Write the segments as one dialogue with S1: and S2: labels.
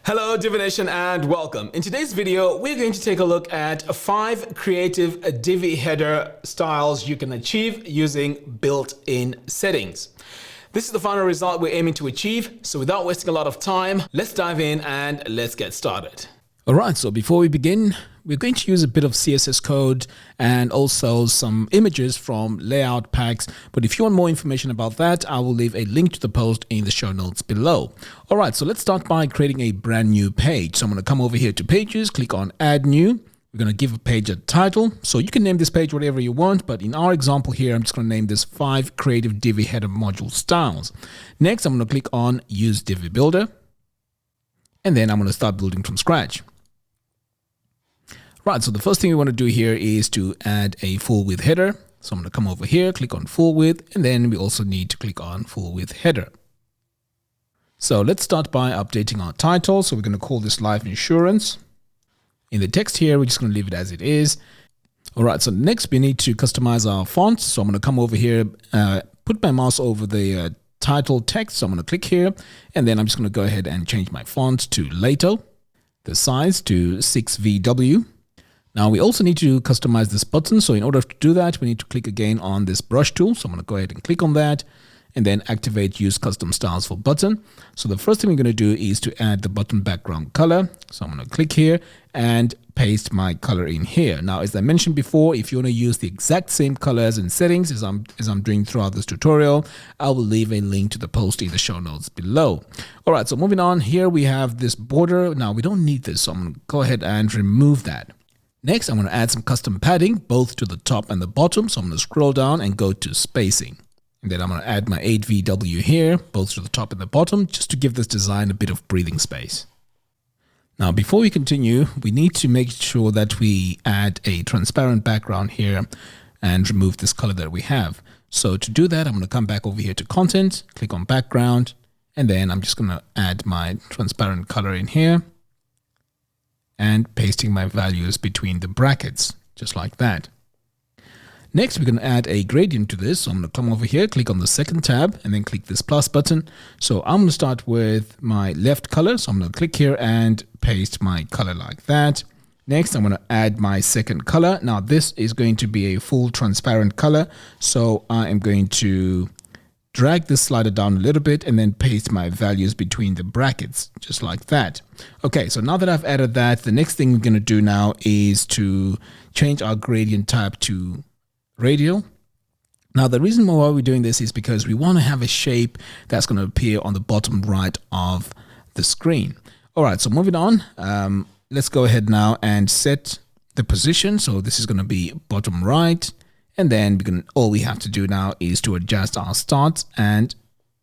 S1: Hello Divination and welcome. In today's video, we're going to take a look at 5 creative Divi header styles you can achieve using built-in settings. This is the final result we're aiming to achieve, so without wasting a lot of time, let's dive in and let's get started. Alright, so before we begin, we're going to use a bit of CSS code and also some images from layout packs. But if you want more information about that, I will leave a link to the post in the show notes below. Alright, so let's start by creating a brand new page. So I'm going to come over here to pages, click on add new. We're going to give a page a title. So you can name this page whatever you want, but in our example here, I'm just going to name this 5 creative Divi header module styles. Next, I'm going to click on use Divi builder. And then I'm going to start building from scratch. Right, so the first thing we want to do here is to add a full width header. So I'm going to come over here, click on full width, and then we also need to click on full width header. So let's start by updating our title. So we're going to call this life insurance. In the text here, we're just going to leave it as it is. All right, so next we need to customize our font. So I'm going to come over here, put my mouse over the title text. So I'm going to click here, and then I'm just going to go ahead and change my font to Lato, the size to 6VW. Now we also need to customize this button. So in order to do that, we need to click again on this brush tool. So I'm going to go ahead and click on that and then activate use custom styles for button. So the first thing we're going to do is to add the button background color. So I'm going to click here and paste my color in here. Now, as I mentioned before, if you want to use the exact same colors and settings as I'm doing throughout this tutorial, I will leave a link to the post in the show notes below. All right, so moving on here, we have this border. Now we don't need this. So I'm going to go ahead and remove that. Next, I'm going to add some custom padding both to the top and the bottom. So I'm going to scroll down and go to spacing. And then I'm going to add my 8VW here, both to the top and the bottom, just to give this design a bit of breathing space. Now, before we continue, we need to make sure that we add a transparent background here and remove this color that we have. So to do that, I'm going to come back over here to content, click on background, and then I'm just going to add my transparent color in here and pasting my values between the brackets, just like that. Next, we're going to add a gradient to this. So I'm going to come over here, click on the second tab, and then click this plus button. So I'm going to start with my left color. So I'm going to click here and paste my color like that. Next, I'm going to add my second color. Now, this is going to be a full transparent color. So I am going to drag this slider down a little bit and then paste my values between the brackets, just like that. Okay, so now that I've added that, the next thing we're going to do now is to change our gradient type to radial. Now, the reason why we're doing this is because we want to have a shape that's going to appear on the bottom right of the screen. All right, so moving on, let's go ahead now and set the position. So this is going to be bottom right. And then all we have to do now is to adjust our start and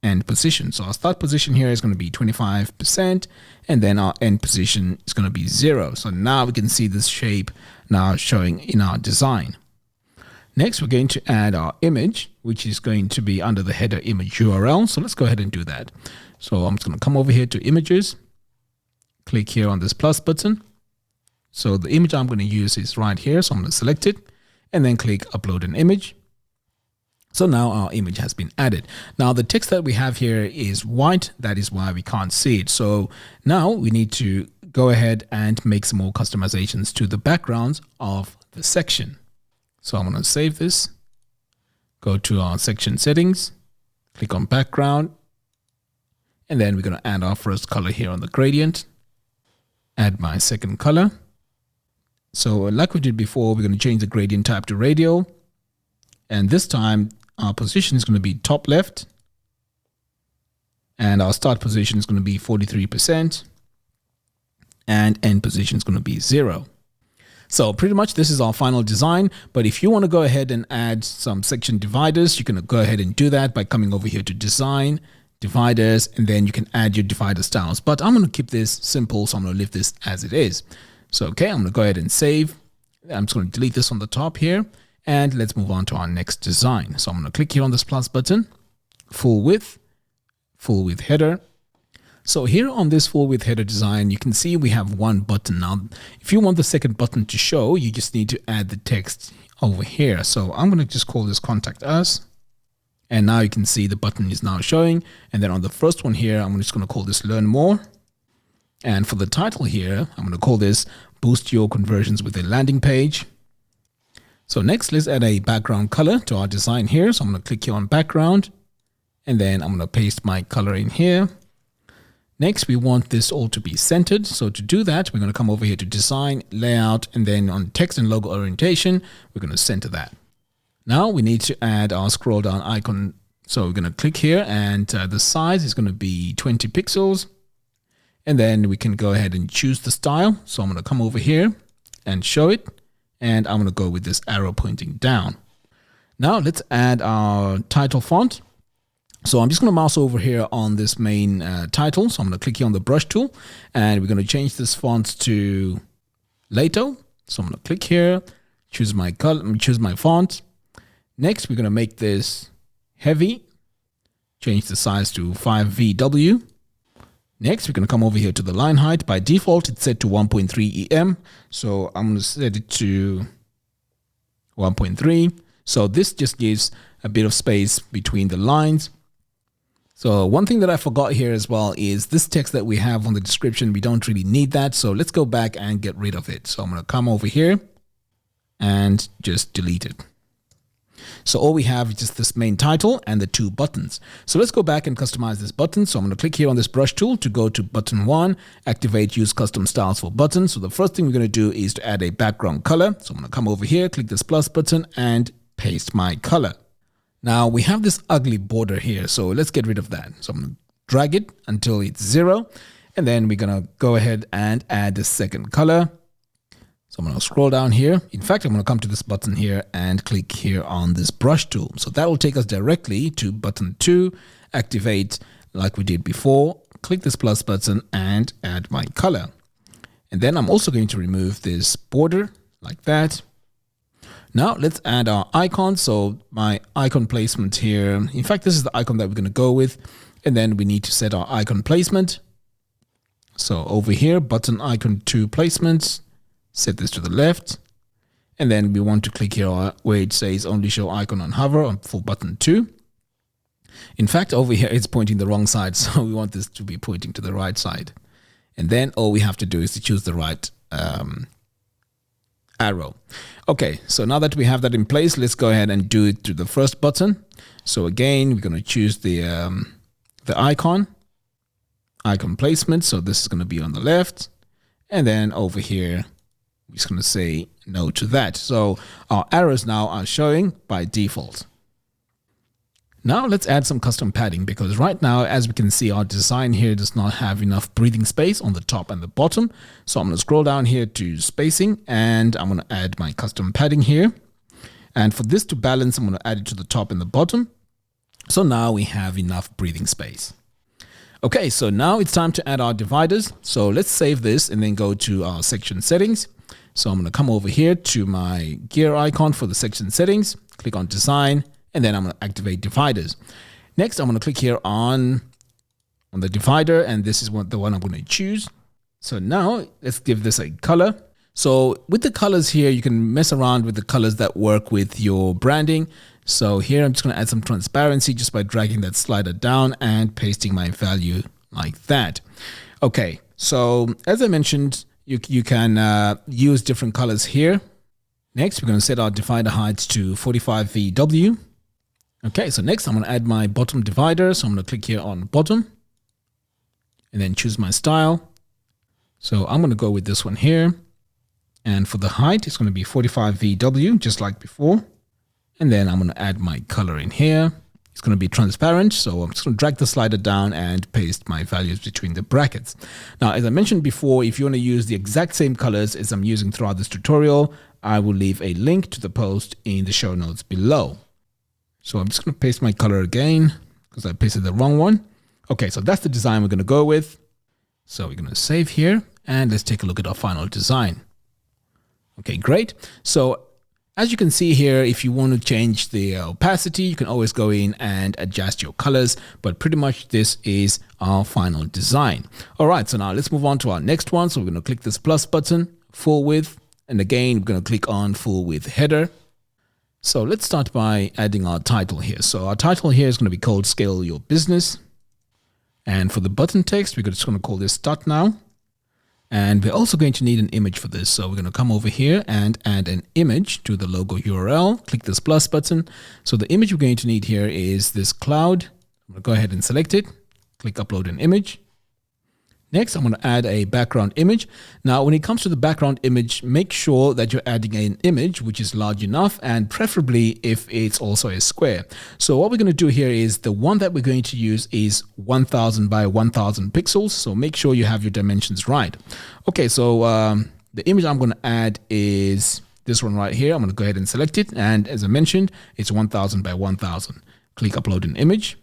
S1: end position. So our start position here is going to be 25%, and then our end position is going to be 0. So now we can see this shape now showing in our design. Next, we're going to add our image, which is going to be under the header image URL. So let's go ahead and do that. So I'm just going to come over here to images, click here on this plus button. So the image I'm going to use is right here. So I'm going to select it and then click upload an image. So now our image has been added. Now the text that we have here is white. That is why we can't see it. So now we need to go ahead and make some more customizations to the backgrounds of the section. So I'm going to save this, go to our section settings, click on background, and then we're going to add our first color here on the gradient, add my second color. So like we did before, we're going to change the gradient type to radial. And this time our position is going to be top left. And our start position is going to be 43%. And end position is going to be 0. So pretty much this is our final design. But if you want to go ahead and add some section dividers, you can go ahead and do that by coming over here to design, dividers, and then you can add your divider styles. But I'm going to keep this simple, so I'm going to leave this as it is. So, okay, I'm going to go ahead and save. I'm just going to delete this on the top here. And let's move on to our next design. So I'm going to click here on this plus button, full width header. So here on this full width header design, you can see we have one button. Now, if you want the second button to show, you just need to add the text over here. So I'm going to just call this contact us. And now you can see the button is now showing. And then on the first one here, I'm just going to call this learn more. And for the title here, I'm going to call this Boost Your Conversions with a Landing Page. So next, let's add a background color to our design here. So I'm going to click here on background, and then I'm going to paste my color in here. Next, we want this all to be centered. So to do that, we're going to come over here to design, layout, and then on text and logo orientation, we're going to center that. Now we need to add our scroll down icon. So we're going to click here, and the size is going to be 20 pixels. And then we can go ahead and choose the style. So I'm going to come over here and show it. And I'm going to go with this arrow pointing down. Now let's add our title font. So I'm just going to mouse over here on this main title. So I'm going to click here on the brush tool, and we're going to change this font to Lato. So I'm going to click here, choose my color, choose my font. Next, we're going to make this heavy, change the size to 5VW. Next, we're going to come over here to the line height. By default, it's set to 1.3 EM. So I'm going to set it to 1.3. So this just gives a bit of space between the lines. So one thing that I forgot here as well is this text that we have on the description, we don't really need that. So let's go back and get rid of it. So I'm going to come over here and just delete it. So all we have is just this main title and the two buttons. So let's go back and customize this button. So I'm going to click here on this brush tool to go to button 1, activate use custom styles for buttons. So the first thing we're going to do is to add a background color. So I'm going to come over here, click this plus button and paste my color. Now we have this ugly border here, so let's get rid of that. So I'm going to drag it until it's 0, and then we're going to go ahead and add the second color. So I'm going to scroll down here. In fact, I'm going to come to this button here and click here on this brush tool. So that will take us directly to button 2, activate like we did before, click this plus button and add my color. And then I'm also going to remove this border like that. Now let's add our icon. So my icon placement here, in fact, this is the icon that we're going to go with. And then we need to set our icon placement. So over here, button icon 2 placements, set this to the left. And then we want to click here where it says only show icon on hover for button 2. In fact, over here, it's pointing the wrong side. So we want this to be pointing to the right side. And then all we have to do is to choose the right arrow. Okay, so now that we have that in place, let's go ahead and do it to the first button. So again, we're going to choose the icon placement. So this is going to be on the left. And then over here, we're just going to say no to that. So our arrows now are showing by default. Now let's add some custom padding, because right now, as we can see, our design here does not have enough breathing space on the top and the bottom. So I'm going to scroll down here to spacing, and I'm going to add my custom padding here. And for this to balance, I'm going to add it to the top and the bottom. So now we have enough breathing space. Okay, so now it's time to add our dividers. So let's save this and then go to our section settings. So I'm going to come over here to my gear icon for the section settings, click on design, and then I'm going to activate dividers. Next, I'm going to click here on the divider, and this is the one I'm going to choose. So now let's give this a color. So with the colors here, you can mess around with the colors that work with your branding. So here I'm just going to add some transparency just by dragging that slider down and pasting my value like that. Okay, so as I mentioned, you can use different colors here. Next, we're going to set our divider heights to 45 VW. Okay, so next I'm going to add my bottom divider. So I'm going to click here on bottom and then choose my style. So I'm going to go with this one here. And for the height, it's going to be 45 VW, just like before. And then I'm going to add my color in here. It's going to be transparent. So I'm just going to drag the slider down and paste my values between the brackets. Now, as I mentioned before, if you want to use the exact same colors as I'm using throughout this tutorial, I will leave a link to the post in the show notes below. So I'm just going to paste my color again because I pasted the wrong one. Okay, so that's the design we're going to go with. So we're going to save here and let's take a look at our final design. Okay, great. So as you can see here, if you want to change the opacity, you can always go in and adjust your colors, but pretty much this is our final design. All right, so now let's move on to our next one. So we're going to click this plus button, full width, and again, we're going to click on full width header. So let's start by adding our title here. So our title here is going to be called Scale Your Business. And for the button text, we're just going to call this Start Now. And we're also going to need an image for this. So we're going to come over here and add an image to the logo URL. Click this plus button. So the image we're going to need here is this cloud. I'm going to go ahead and select it. Click upload an image. Next, I'm going to add a background image. Now, when it comes to the background image, make sure that you're adding an image which is large enough, and preferably if it's also a square. So what we're going to do here is the one that we're going to use is 1000 by 1000 pixels. So make sure you have your dimensions right. Okay, so the image I'm going to add is this one right here. I'm going to go ahead and select it. And as I mentioned, it's 1000 by 1000. Click upload an image.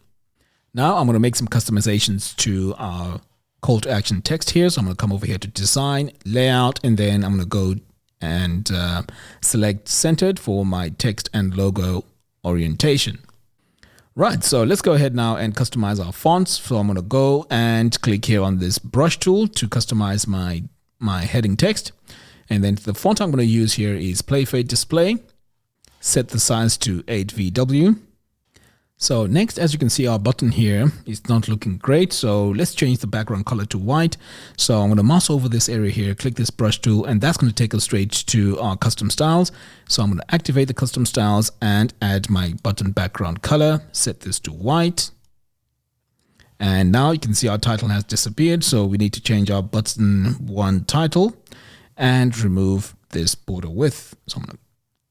S1: Now I'm going to make some customizations to our call to action text here. So I'm going to come over here to design, layout, and then I'm going to go and select centered for my text and logo orientation. Right, so let's go ahead now and customize our fonts. So I'm going to go and click here on this brush tool to customize my heading text. And then the font I'm going to use here is Playfade Display. Set the size to 8VW. So next, as you can see, our button here is not looking great. So let's change the background color to white. So I'm going to mouse over this area here, click this brush tool, and that's going to take us straight to our custom styles. So I'm going to activate the custom styles and add my button background color, set this to white. And now you can see our title has disappeared. So we need to change our button 1 title and remove this border width. So I'm going to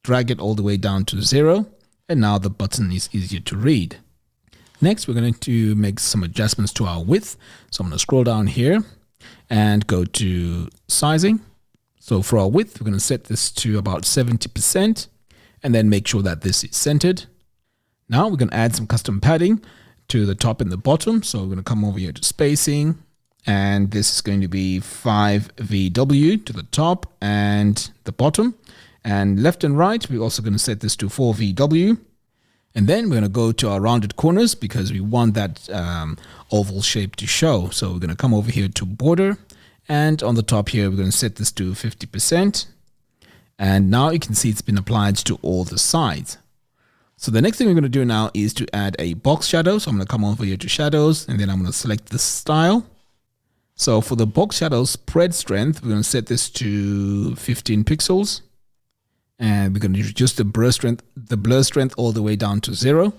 S1: drag it all the way down to 0. And now the button is easier to read. Next, we're going to make some adjustments to our width. So I'm going to scroll down here and go to sizing. So for our width, we're going to set this to about 70% and then make sure that this is centered. Now we're going to add some custom padding to the top and the bottom. So we're going to come over here to spacing, and this is going to be 5VW to the top and the bottom. And left and right, we're also going to set this to 4VW. And then we're going to go to our rounded corners because we want that oval shape to show. So we're going to come over here to border. And on the top here, we're going to set this to 50%. And now you can see it's been applied to all the sides. So the next thing we're going to do now is to add a box shadow. So I'm going to come over here to shadows, and then I'm going to select this style. So for the box shadow spread strength, we're going to set this to 15 pixels. And we're going to reduce the blur strength all the way down to 0.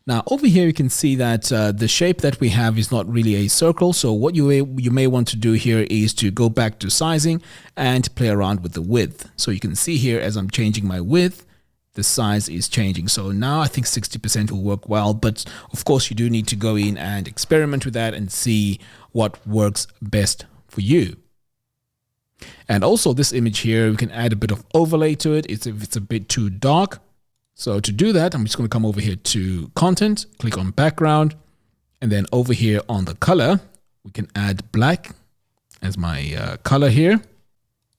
S1: Now over here you can see that the shape that we have is not really a circle. So what you may want to do here is to go back to sizing and play around with the width. So you can see here as I'm changing my width, the size is changing. So now I think 60% will work well, but of course you do need to go in and experiment with that and see what works best for you. And also this image here, we can add a bit of overlay to it if it's a bit too dark. So to do that, I'm just going to come over here to content, click on background, and then over here on the color, we can add black as my color here.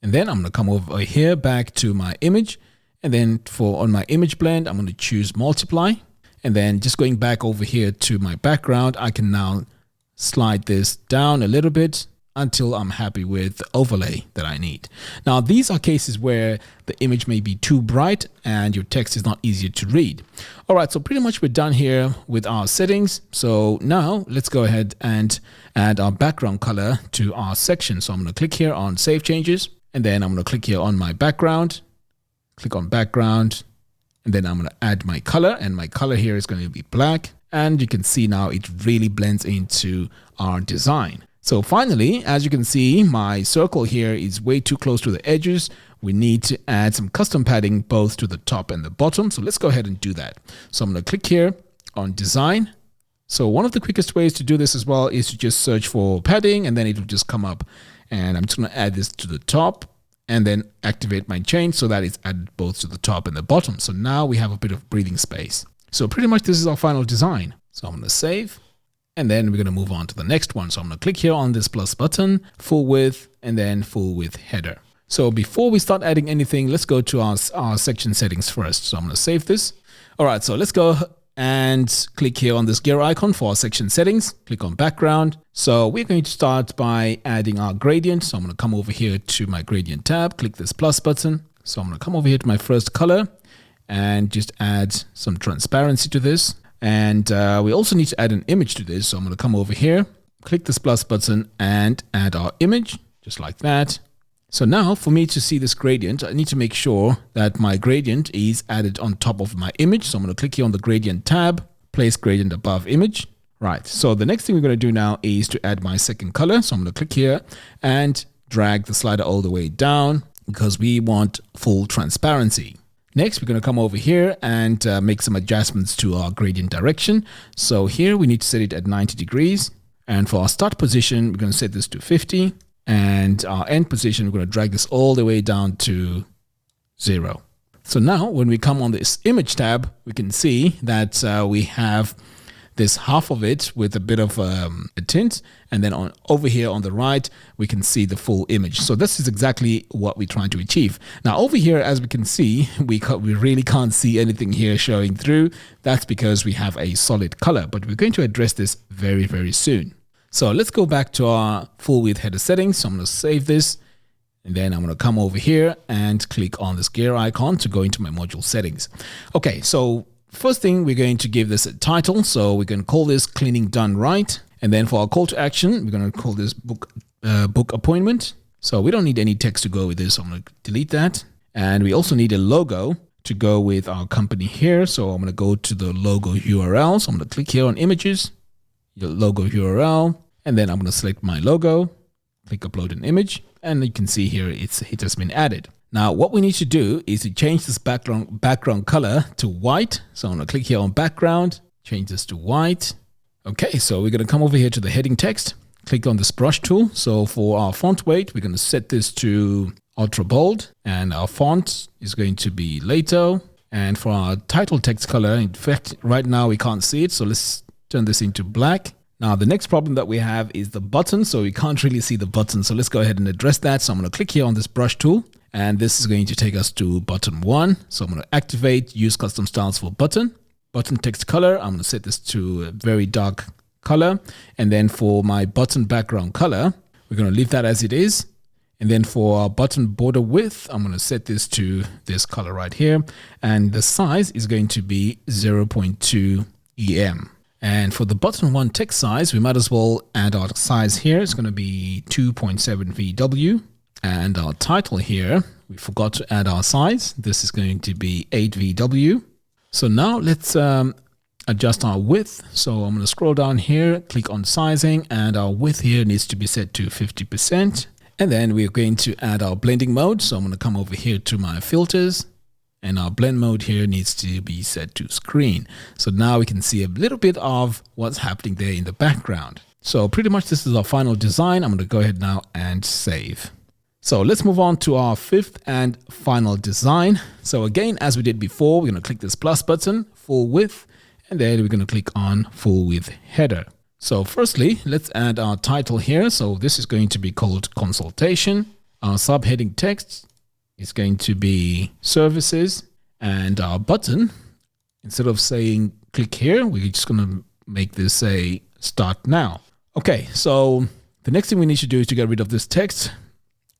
S1: And then I'm going to come over here back to my image. And then on my image blend, I'm going to choose multiply. And then just going back over here to my background, I can now slide this down a little bit until I'm happy with the overlay that I need. Now, these are cases where the image may be too bright and your text is not easier to read. All right, so pretty much we're done here with our settings. So now let's go ahead and add our background color to our section. So I'm going to click here on Save Changes, and then I'm going to click here on my background, click on background, and then I'm going to add my color, and my color here is going to be black. And you can see now it really blends into our design. So finally, as you can see, my circle here is way too close to the edges. We need to add some custom padding both to the top and the bottom. So let's go ahead and do that. So I'm going to click here on design. So one of the quickest ways to do this as well is to just search for padding, and then it will just come up. And I'm just going to add this to the top and then activate my chain so that it's added both to the top and the bottom. So now we have a bit of breathing space. So pretty much this is our final design. So I'm going to save. And then we're going to move on to the next one. So I'm going to click here on this plus button, full width, and then full width header. So before we start adding anything, let's go to our section settings first. So I'm going to save this. All right, so let's go and click here on this gear icon for our section settings. Click on background. So we're going to start by adding our gradient. So I'm going to come over here to my gradient tab, click this plus button. So I'm going to come over here to my first color and just add some transparency to this. And we also need to add an image to this. So I'm going to come over here, click this plus button and add our image. just like that. So now for me to see this gradient, I need to make sure that my gradient is added on top of my image. So I'm going to click here on the gradient tab, place gradient above image. Right, so the next thing we're going to do now is to add my second color. So I'm going to click here and drag the slider all the way down because we want full transparency. Next, we're going to come over here and make some adjustments to our gradient direction. So here we need to set it at 90 degrees. And for our start position, we're going to set this to 50. And our end position, we're going to drag this all the way down to 0. So now when we come on this image tab, we can see that we have this half of it with a bit of a tint, and then over here on the right we can see the full image. So this is exactly what we're trying to achieve. Now over here, as we can see, we really can't see anything here showing through. That's because we have a solid color, but we're going to address this very, very soon. So let's go back to our full width header settings. So I'm going to save this, and then I'm going to come over here and click on this gear icon to go into my module settings. Okay, so first thing, we're going to give this a title. So we can call this cleaning done right. And then for our call to action, we're going to call this book appointment. So we don't need any text to go with this. So I'm going to delete that. And we also need a logo to go with our company here. So I'm going to go to the logo URL. So I'm going to click here on images, your logo URL, and then I'm going to select my logo, click upload an image. And you can see here it has been added. Now, what we need to do is to change this background color to white. So I'm going to click here on background, change this to white. Okay, so we're going to come over here to the heading text, click on this brush tool. So for our font weight, we're going to set this to ultra bold, and our font is going to be Lato. And for our title text color, in fact, right now we can't see it. So let's turn this into black. Now, the next problem that we have is the button. So we can't really see the button. So let's go ahead and address that. So I'm going to click here on this brush tool. And this is going to take us to button 1. So I'm going to activate use custom styles for button. Button text color, I'm going to set this to a very dark color. And then for my button background color, we're going to leave that as it is. And then for our button border width, I'm going to set this to this color right here. And the size is going to be 0.2 EM. And for the button 1 text size, we might as well add our size here. It's going to be 2.7 VW. And our title here, we forgot to add our size. This is going to be 8 VW. So now let's adjust our width. So I'm going to scroll down here, click on sizing, and our width here needs to be set to 50%. And then we're going to add our blending mode. So I'm going to come over here to my filters, and our blend mode here needs to be set to screen. So now we can see a little bit of what's happening there in the background. So pretty much this is our final design. I'm going to go ahead now and save. So let's move on to our fifth and final design. So again, as we did before, we're going to click this plus button, full width, and then we're going to click on full width header. So firstly, let's add our title here. So this is going to be called consultation. Our subheading text is going to be services, and our button, instead of saying click here, we're just going to make this say start now. Okay, so the next thing we need to do is to get rid of this text.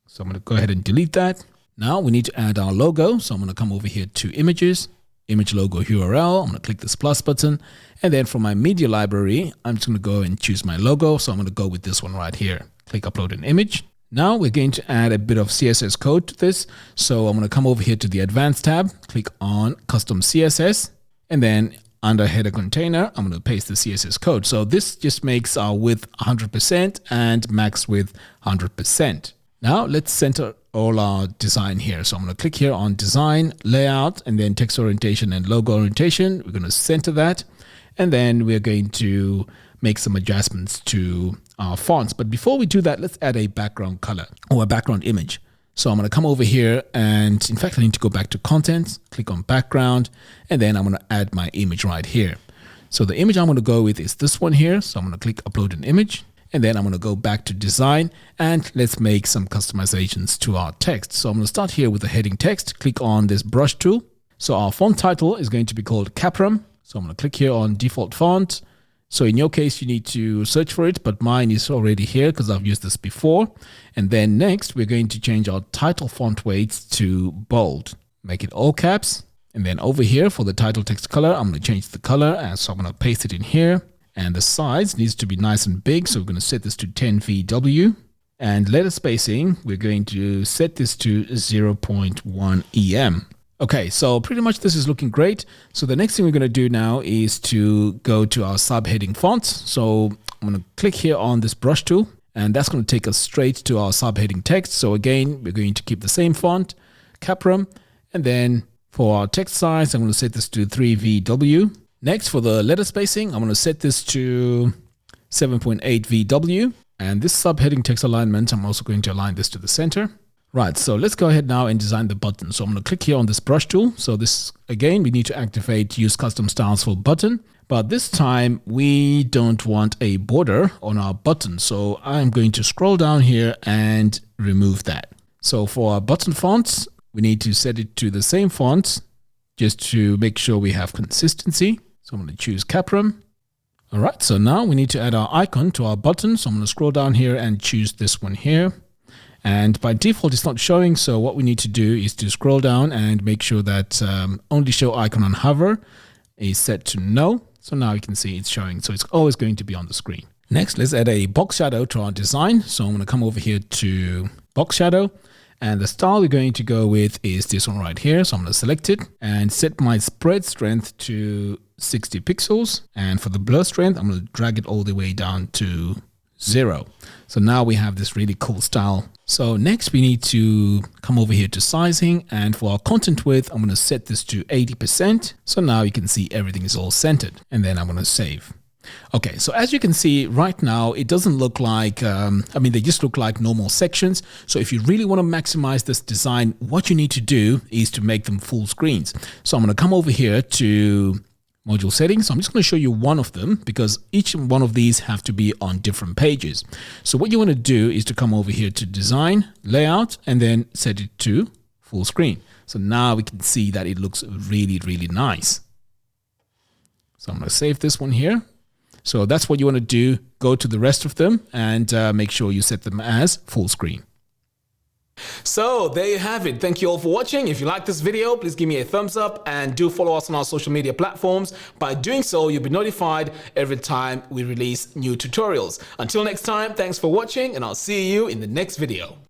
S1: So I'm going to go ahead and delete that. Now we need to add our logo. So I'm going to come over here to images, image logo URL. I'm going to click this plus button. And then for my media library, I'm just going to go and choose my logo. So I'm going to go with this one right here. Click upload an image. Now we're going to add a bit of CSS code to this. So I'm going to come over here to the advanced tab, click on custom CSS, and then under header container, I'm going to paste the CSS code. So this just makes our width 100% and max width 100%. Now let's center all our design here. So I'm going to click here on design, layout, and then text orientation and logo orientation. We're going to center that. And then we're going to make some adjustments to our fonts. But before we do that, let's add a background color or a background image. So I'm going to come over here, and in fact, I need to go back to content, click on background, and then I'm going to add my image right here. So the image I'm going to go with is this one here. So I'm going to click upload an image. And then I'm going to go back to design, and let's make some customizations to our text. So I'm going to start here with the heading text, click on this brush tool. So our font title is going to be called Capram. So I'm going to click here on default font. So in your case, you need to search for it, but mine is already here because I've used this before. And then next, we're going to change our title font weight to bold, make it all caps. And then over here for the title text color, I'm going to change the color. And so I'm going to paste it in here. And the size needs to be nice and big. So we're going to set this to 10 VW. And letter spacing, we're going to set this to 0.1 EM. Okay, so pretty much this is looking great. So the next thing we're going to do now is to go to our subheading fonts. So I'm going to click here on this brush tool, and that's going to take us straight to our subheading text. So again, we're going to keep the same font, Caprum, and then for our text size, I'm going to set this to 3VW. Next, for the letter spacing, I'm going to set this to 7.8 VW. And this subheading text alignment, I'm also going to align this to the center. Right, so let's go ahead now and design the button. So I'm going to click here on this brush tool. So this, again, we need to activate use custom styles for button. But this time we don't want a border on our button. So I'm going to scroll down here and remove that. So for our button fonts, we need to set it to the same font just to make sure we have consistency. So I'm going to choose Caprum. All right, so now we need to add our icon to our button. So I'm going to scroll down here and choose this one here. And by default, it's not showing. So what we need to do is to scroll down and make sure that only show icon on hover is set to no. So now you can see it's showing. So it's always going to be on the screen. Next, let's add a box shadow to our design. So I'm going to come over here to box shadow. And the style we're going to go with is this one right here. So I'm going to select it and set my spread strength to 60 pixels. And for the blur strength, I'm going to drag it all the way down to 0. So now we have this really cool style. So next we need to come over here to sizing, and for our content width, I'm going to set this to 80%. So now you can see everything is all centered, and then I'm going to save. Okay, so as you can see right now, it doesn't look like, they just look like normal sections. So if you really want to maximize this design, what you need to do is to make them full screens. So I'm going to come over here to module settings. So I'm just going to show you one of them because each one of these have to be on different pages. So what you want to do is to come over here to design, layout, and then set it to full screen. So now we can see that it looks really, really nice. So I'm going to save this one here. So that's what you want to do. Go to the rest of them and make sure you set them as full screen. So there you have it. Thank you all for watching. If you like this video, please give me a thumbs up and do follow us on our social media platforms. By doing so, you'll be notified every time we release new tutorials. Until next time, thanks for watching, and I'll see you in the next video.